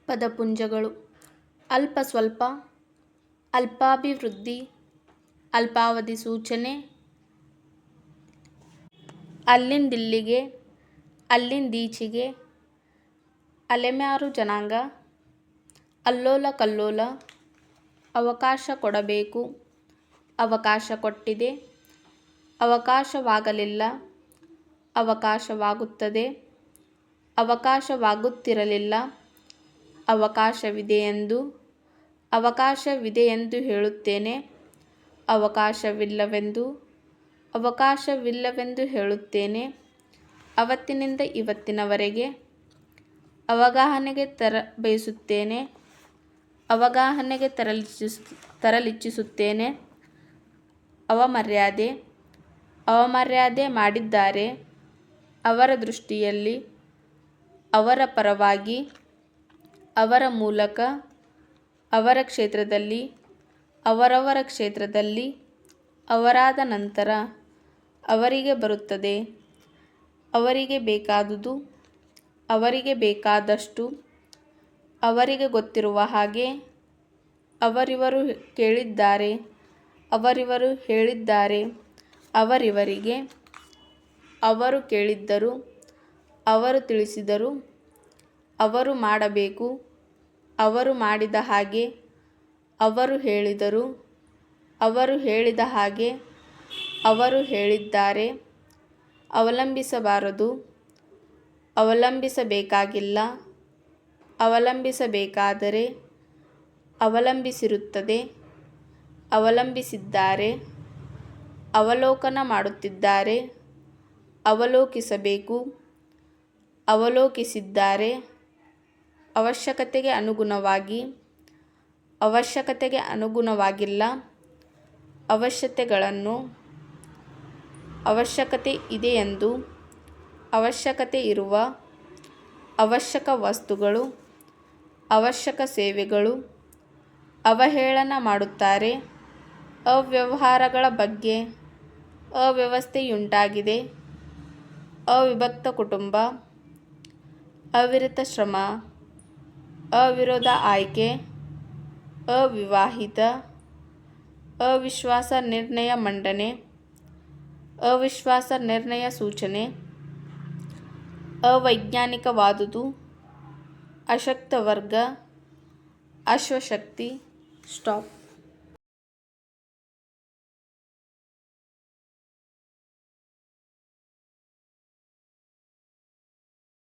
ಪದಪುಂಜಗಳು: ಅಲ್ಪ ಸ್ವಲ್ಪ, ಅಲ್ಪಾಭಿವೃದ್ಧಿ, ಅಲ್ಪಾವಧಿ ಸೂಚನೆ, ಅಲ್ಲಿಂದಿಲ್ಲಿಗೆ, ಅಲ್ಲಿಂದೀಚೆಗೆ, ಅಲೆಮಾರು ಜನಾಂಗ, ಅಲ್ಲೋಲ ಕಲ್ಲೋಲ, ಅವಕಾಶ ಕೊಡಬೇಕು, ಅವಕಾಶ ಕೊಟ್ಟಿದೆ, ಅವಕಾಶವಾಗಲಿಲ್ಲ, ಅವಕಾಶವಾಗುತ್ತದೆ, ಅವಕಾಶವಾಗುತ್ತಿರಲಿಲ್ಲ, ಅವಕಾಶವಿದೆಯೆಂದು, ಅವಕಾಶವಿದೆಯೆಂದು ಹೇಳುತ್ತೇನೆ, ಅವಕಾಶವಿಲ್ಲವೆಂದು, ಅವಕಾಶವಿಲ್ಲವೆಂದು ಹೇಳುತ್ತೇನೆ, ಅವತ್ತಿನಿಂದ ಇವತ್ತಿನವರೆಗೆ, ಅವಗಾಹನೆಗೆ ತರಬಯಸುತ್ತೇನೆ, ಅವಗಾಹನೆಗೆ ತರಲಿಚ್ಛಿಸುತ್ತೇನೆ, ಅವಮರ್ಯಾದೆ, ಅವಮರ್ಯಾದೆ ಮಾಡಿದ್ದಾರೆ, ಅವರ ದೃಷ್ಟಿಯಲ್ಲಿ, ಅವರ ಪರವಾಗಿ, ಅವರ ಮೂಲಕ, ಅವರ ಕ್ಷೇತ್ರದಲ್ಲಿ, ಅವರವರ ಕ್ಷೇತ್ರದಲ್ಲಿ, ಅವರಾದ ನಂತರ, ಅವರಿಗೆ ಬರುತ್ತದೆ, ಅವರಿಗೆ ಬೇಕಾದುದು, ಅವರಿಗೆ ಬೇಕಾದಷ್ಟು, ಅವರಿಗೆ ಗೊತ್ತಿರುವ ಹಾಗೆ, ಅವರಿವರು ಕೇಳಿದ್ದಾರೆ, ಅವರಿವರು ಹೇಳಿದ್ದಾರೆ, ಅವರಿವರಿಗೆ, ಅವರು ಕೇಳಿದ್ದರು, ಅವರು ತಿಳಿಸಿದರು, ಅವರು ಮಾಡಬೇಕು, ಅವರು ಮಾಡಿದ ಹಾಗೆ, ಅವರು ಹೇಳಿದರು, ಅವರು ಹೇಳಿದ ಹಾಗೆ, ಅವರು ಹೇಳಿದ್ದಾರೆ, ಅವಲಂಬಿಸಬಾರದು, ಅವಲಂಬಿಸಬೇಕಾಗಿಲ್ಲ, ಅವಲಂಬಿಸಬೇಕಾದರೆ, ಅವಲಂಬಿಸಿರುತ್ತದೆ, ಅವಲಂಬಿಸಿದ್ದಾರೆ, ಅವಲೋಕನ ಮಾಡುತ್ತಿದ್ದಾರೆ, ಅವಲೋಕಿಸಬೇಕು, ಅವಲೋಕಿಸಿದ್ದಾರೆ, ಅವಶ್ಯಕತೆಗೆ ಅನುಗುಣವಾಗಿ, ಅವಶ್ಯಕತೆಗೆ ಅನುಗುಣವಾಗಿಲ್ಲ, ಅವಶ್ಯಕತೆಗಳನ್ನು, ಅವಶ್ಯಕತೆ ಇದೆಯೆಂದು, ಅವಶ್ಯಕತೆ ಇರುವ, ಅವಶ್ಯಕ ವಸ್ತುಗಳು, ಅವಶ್ಯಕ ಸೇವೆಗಳು, ಅವಹೇಳನ ಮಾಡುತ್ತಾರೆ, ಅವ್ಯವಹಾರಗಳ ಬಗ್ಗೆ, ಅವ್ಯವಸ್ಥೆಯುಂಟಾಗಿದೆ, ಅವಿಭಕ್ತ ಕುಟುಂಬ, ಅವಿರತ ಶ್ರಮ, ಅವಿರೋಧ ಆಯ್ಕೆ, ಅವಿವಾಹಿತ, ಅವಿಶ್ವಾಸ ನಿರ್ಣಯ ಮಂಡನೆ, ಅವಿಶ್ವಾಸ ನಿರ್ಣಯ ಸೂಚನೆ, ಅವೈಜ್ಞಾನಿಕವಾದುದು, ಅಶಕ್ತ ವರ್ಗ, ಅಶ್ವಶಕ್ತಿ. ಸ್ಟಾಪ್.